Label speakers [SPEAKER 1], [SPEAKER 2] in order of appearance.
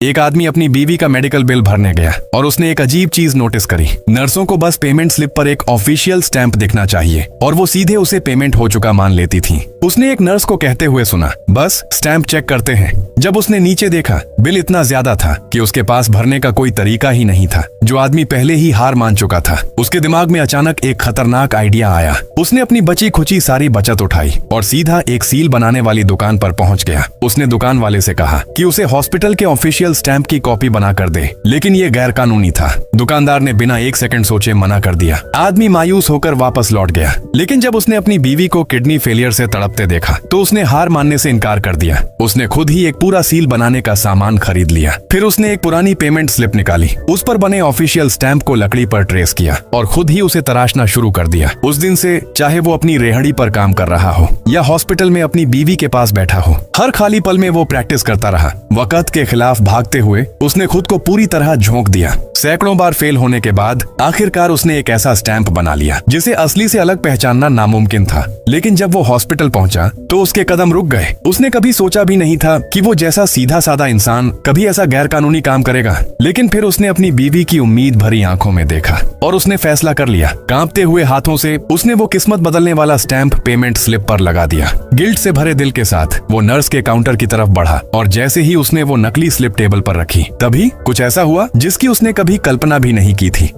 [SPEAKER 1] एक आदमी अपनी बीवी का मेडिकल बिल भरने गया और उसने एक अजीब चीज नोटिस करी। नर्सों को बस पेमेंट स्लिप पर एक ऑफिशियल स्टैंप दिखना चाहिए और वो सीधे उसे पेमेंट हो चुका मान लेती थी। उसने एक नर्स को कहते हुए सुना, बस स्टैंप चेक करते हैं। जब उसने नीचे देखा, बिल इतना ज्यादा था कि उसके पास भरने का कोई तरीका ही नहीं था। जो आदमी पहले ही हार मान चुका था, उसके दिमाग में अचानक एक खतरनाक आइडिया आया। उसने अपनी बची खुची सारी बचत उठाई और सीधा एक सील बनाने वाली दुकान पर पहुंच गया। उसने दुकान वाले से कहा कि उसे हॉस्पिटल के ऑफिशियल स्टैंप की कॉपी बना कर दे, लेकिन ये गैर कानूनी था। दुकानदार ने बिना एक सेकंड सोचे मना कर दिया। आदमी मायूस होकर वापस लौट गया, लेकिन जब उसने अपनी बीवी को किडनी फेलियर से तड़पते देखा तो उसने हार मानने से इनकार कर दिया। उसने खुद ही एक पूरा सील बनाने का सामान खरीद लिया। फिर उसने एक पुरानी पेमेंट स्लिप निकाली, उस पर बने ऑफिशियल स्टैंप को लकड़ी पर ट्रेस किया और खुद ही उसे तराशना शुरू कर दिया। उस दिन से चाहे वो अपनी रेहड़ी पर काम कर रहा हो या हॉस्पिटल में अपनी बीवी के पास बैठा हो, हर खाली पल में वो प्रैक्टिस करता रहा। वक्त के खिलाफ भागते हुए उसने खुद को पूरी तरह झोंक दिया। सैकड़ों बार फेल होने के बाद आखिरकार उसने एक ऐसा स्टैंप बना लिया जिसे असली से अलग पहचानना नामुमकिन था। लेकिन जब वो हॉस्पिटल पहुंचा तो उसके कदम रुक गए। उसने कभी सोचा भी नहीं था कि वो जैसा सीधा साधा इंसान कभी ऐसा गैर कानूनी काम करेगा। लेकिन फिर उसने अपनी बीवी की उम्मीद भरी आंखों में देखा और उसने फैसला कर लिया। कांपते हुए हाथों से उसने वो किस्मत बदलने वाला स्टैंप पेमेंट स्लिप पर लगा दिया। गिल्ट से भरे दिल के साथ वो नर्स के काउंटर की तरफ बढ़ा और जैसे ही उसने वो नकली स्लिप टेबल पर रखी, तभी कुछ ऐसा हुआ जिसकी उसने कभी कल्पना भी नहीं की थी।